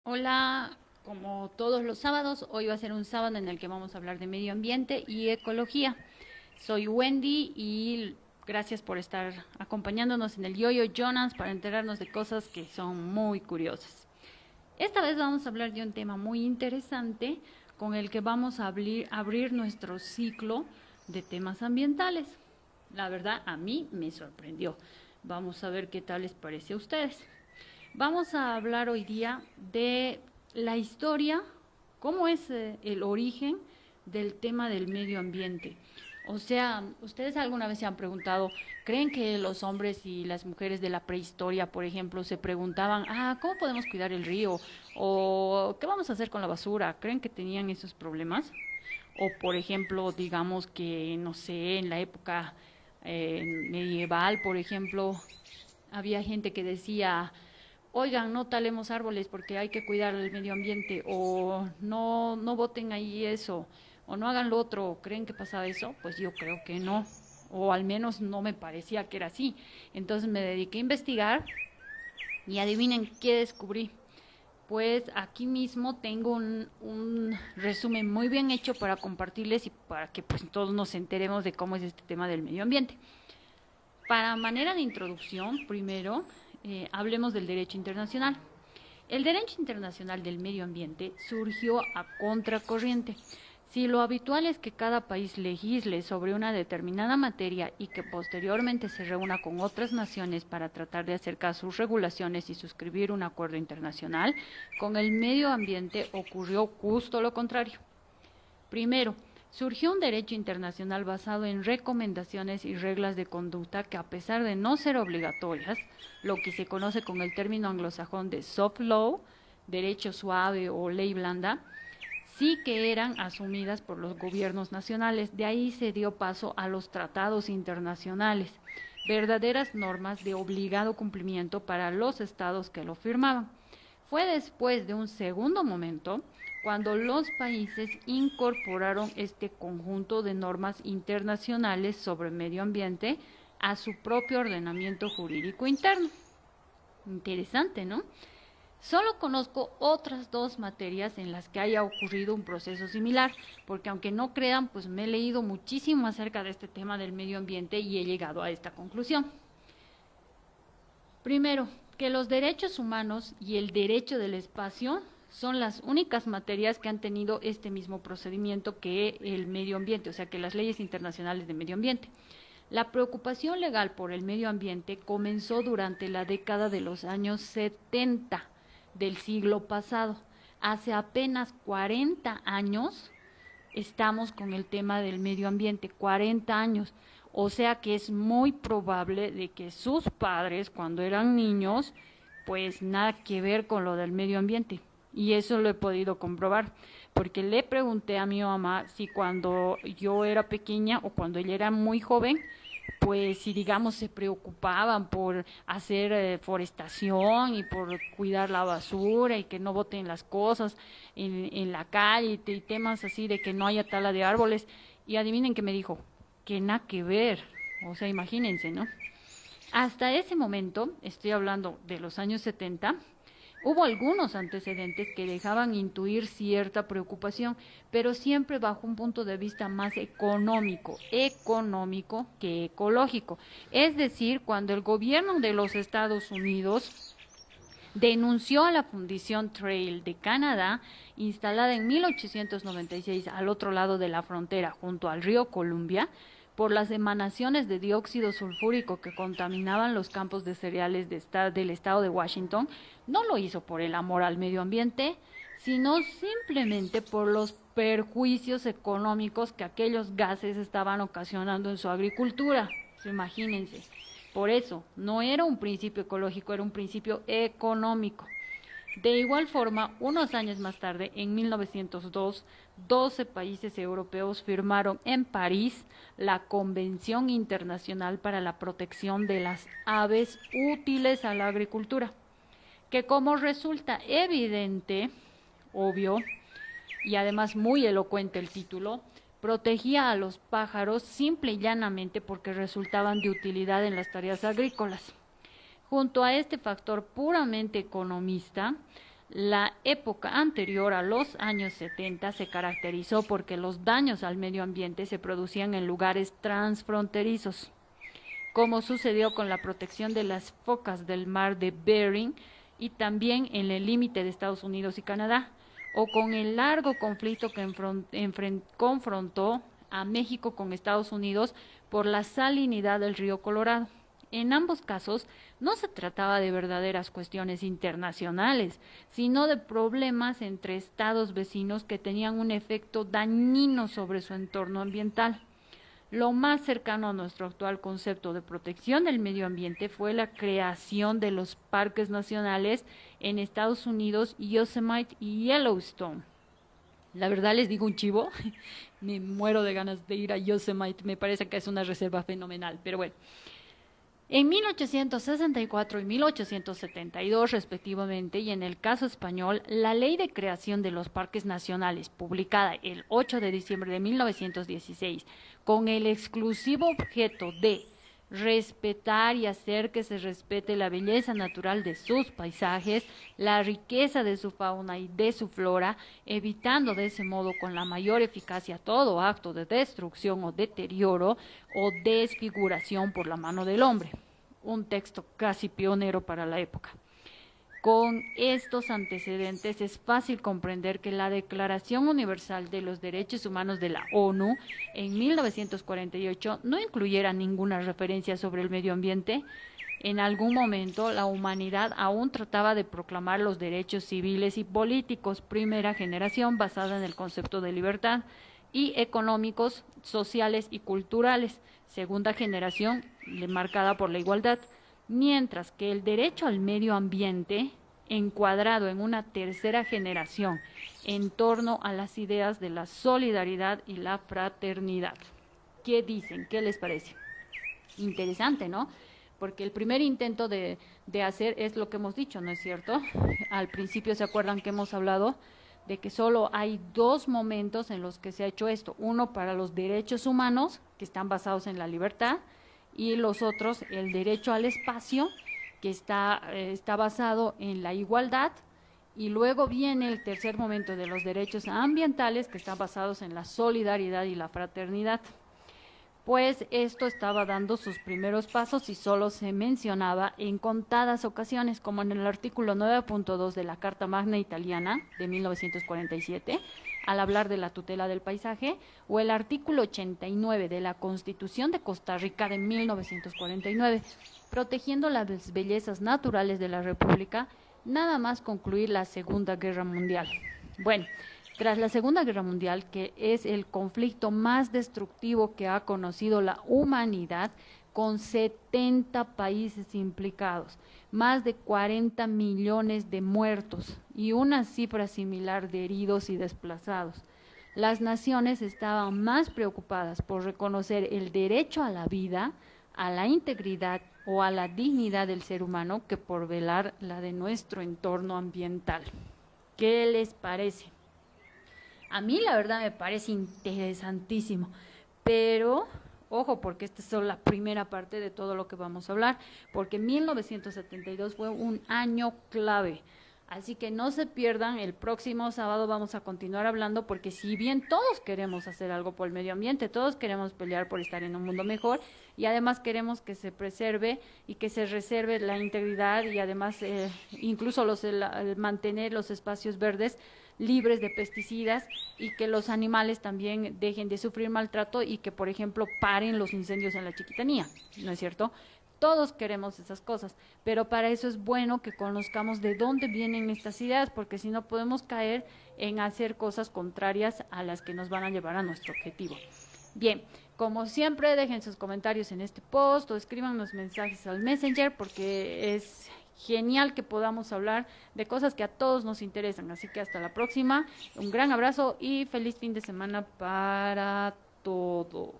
Hola, como todos los sábados, hoy va a ser un sábado en el que vamos a hablar de medio ambiente y ecología. Soy Wendy y gracias por estar acompañándonos en el Yoyo Jonas para enterarnos de cosas que son muy curiosas. Esta vez vamos a hablar de un tema muy interesante con el que vamos a abrir nuestro ciclo de temas ambientales. La verdad, a mí me sorprendió. Vamos a ver qué tal les parece a ustedes. Vamos a hablar hoy día de la historia, cómo es el origen del tema del medio ambiente. O sea, ¿ustedes alguna vez se han preguntado, creen que los hombres y las mujeres de la prehistoria, por ejemplo, se preguntaban, ¿cómo podemos cuidar el río? ¿O qué vamos a hacer con la basura? ¿Creen que tenían esos problemas? O, por ejemplo, digamos que, no sé, en la época medieval, por ejemplo, había gente que decía, oigan, no talemos árboles porque hay que cuidar el medio ambiente, o no boten ahí eso, o no hagan lo otro. ¿Creen que pasaba eso? Pues yo creo que no, o al menos no me parecía que era así. Entonces me dediqué a investigar y adivinen qué descubrí. Pues aquí mismo tengo un resumen muy bien hecho para compartirles y para que pues todos nos enteremos de cómo es este tema del medio ambiente. Para manera de introducción, primero, hablemos del derecho internacional. El derecho internacional del medio ambiente surgió a contracorriente. Si lo habitual es que cada país legisle sobre una determinada materia y que posteriormente se reúna con otras naciones para tratar de acercar sus regulaciones y suscribir un acuerdo internacional, con el medio ambiente ocurrió justo lo contrario. Primero, surgió un derecho internacional basado en recomendaciones y reglas de conducta que, a pesar de no ser obligatorias, lo que se conoce con el término anglosajón de soft law, derecho suave o ley blanda, sí que eran asumidas por los gobiernos nacionales. De ahí se dio paso a los tratados internacionales, verdaderas normas de obligado cumplimiento para los estados que lo firmaban. Fue después de un segundo momento cuando los países incorporaron este conjunto de normas internacionales sobre medio ambiente a su propio ordenamiento jurídico interno. Interesante, ¿no? Solo conozco otras dos materias en las que haya ocurrido un proceso similar, porque aunque no crean, pues me he leído muchísimo acerca de este tema del medio ambiente y he llegado a esta conclusión. Primero, que los derechos humanos y el derecho del espacio son las únicas materias que han tenido este mismo procedimiento que el medio ambiente, o sea, que las leyes internacionales de medio ambiente. La preocupación legal por el medio ambiente comenzó durante la década de los años 70 del siglo pasado. Hace apenas 40 años estamos con el tema del medio ambiente, 40 años. O sea que es muy probable de que sus padres, cuando eran niños, pues nada que ver con lo del medio ambiente. Y eso lo he podido comprobar, porque le pregunté a mi mamá si cuando yo era pequeña o cuando ella era muy joven, pues si digamos se preocupaban por hacer forestación y por cuidar la basura y que no boten las cosas en la calle y temas así de que no haya tala de árboles. Y adivinen qué me dijo, que nada que ver. O sea, imagínense, ¿no? Hasta ese momento, estoy hablando de los años 70, hubo algunos antecedentes que dejaban intuir cierta preocupación, pero siempre bajo un punto de vista más económico que ecológico. Es decir, cuando el gobierno de los Estados Unidos denunció a la Fundición Trail de Canadá, instalada en 1896 al otro lado de la frontera junto al río Columbia, por las emanaciones de dióxido sulfúrico que contaminaban los campos de cereales del estado de Washington, no lo hizo por el amor al medio ambiente, sino simplemente por los perjuicios económicos que aquellos gases estaban ocasionando en su agricultura. Imagínense. Por eso, no era un principio ecológico, era un principio económico. De igual forma, unos años más tarde, en 1902, 12 países europeos firmaron en París la Convención Internacional para la Protección de las Aves útiles a la agricultura, que como resulta evidente, obvio, y además muy elocuente el título, protegía a los pájaros simple y llanamente porque resultaban de utilidad en las tareas agrícolas. Junto a este factor puramente economista, La época anterior a los años 70 se caracterizó porque los daños al medio ambiente se producían en lugares transfronterizos, como sucedió con la protección de las focas del mar de Bering y también en el límite de Estados Unidos y Canadá, o con el largo conflicto que confrontó a México con Estados Unidos por la salinidad del río Colorado. En ambos casos no se trataba de verdaderas cuestiones internacionales, sino de problemas entre estados vecinos que tenían un efecto dañino sobre su entorno ambiental. Lo más cercano a nuestro actual concepto de protección del medio ambiente fue la creación de los parques nacionales en Estados Unidos, Yosemite y Yellowstone. La verdad les digo un chivo, me muero de ganas de ir a Yosemite, me parece que es una reserva fenomenal, pero bueno. En 1864 y 1872 respectivamente, y en el caso español, la Ley de Creación de los Parques Nacionales, publicada el 8 de diciembre de 1916, con el exclusivo objeto de respetar y hacer que se respete la belleza natural de sus paisajes, la riqueza de su fauna y de su flora, evitando de ese modo con la mayor eficacia todo acto de destrucción o deterioro o desfiguración por la mano del hombre. Un texto casi pionero para la época. Con estos antecedentes es fácil comprender que la Declaración Universal de los Derechos Humanos de la ONU en 1948 no incluyera ninguna referencia sobre el medio ambiente. En algún momento la humanidad aún trataba de proclamar los derechos civiles y políticos, primera generación basada en el concepto de libertad, y económicos, sociales y culturales, segunda generación marcada por la igualdad, mientras que el derecho al medio ambiente, encuadrado en una tercera generación, en torno a las ideas de la solidaridad y la fraternidad. ¿Qué dicen? ¿Qué les parece? Interesante, ¿no? Porque el primer intento de hacer es lo que hemos dicho, ¿no es cierto? Al principio se acuerdan que hemos hablado de que solo hay dos momentos en los que se ha hecho esto. Uno para los derechos humanos, que están basados en la libertad, y los otros, el derecho al espacio, que está basado en la igualdad, y luego viene el tercer momento de los derechos ambientales, que están basados en la solidaridad y la fraternidad. Pues esto estaba dando sus primeros pasos y solo se mencionaba en contadas ocasiones, como en el artículo 9.2 de la Carta Magna Italiana de 1947, al hablar de la tutela del paisaje, o el artículo 89 de la Constitución de Costa Rica de 1949, protegiendo las bellezas naturales de la República, nada más concluir la Segunda Guerra Mundial. Bueno, tras la Segunda Guerra Mundial, que es el conflicto más destructivo que ha conocido la humanidad, con 70 países implicados, más de 40 millones de muertos y una cifra similar de heridos y desplazados. Las naciones estaban más preocupadas por reconocer el derecho a la vida, a la integridad o a la dignidad del ser humano que por velar la de nuestro entorno ambiental. ¿Qué les parece? A mí la verdad me parece interesantísimo, pero ojo, porque esta es solo la primera parte de todo lo que vamos a hablar, porque 1972 fue un año clave. Así que no se pierdan, el próximo sábado vamos a continuar hablando, porque si bien todos queremos hacer algo por el medio ambiente, todos queremos pelear por estar en un mundo mejor, y además queremos que se preserve y que se reserve la integridad y además incluso mantener los espacios verdes libres de pesticidas, y que los animales también dejen de sufrir maltrato y que, por ejemplo, paren los incendios en la Chiquitanía, ¿no es cierto? Todos queremos esas cosas, pero para eso es bueno que conozcamos de dónde vienen estas ideas, porque si no podemos caer en hacer cosas contrarias a las que nos van a llevar a nuestro objetivo. Bien, como siempre, dejen sus comentarios en este post o escriban los mensajes al Messenger, porque es genial que podamos hablar de cosas que a todos nos interesan. Así que hasta la próxima, un gran abrazo y feliz fin de semana para todos.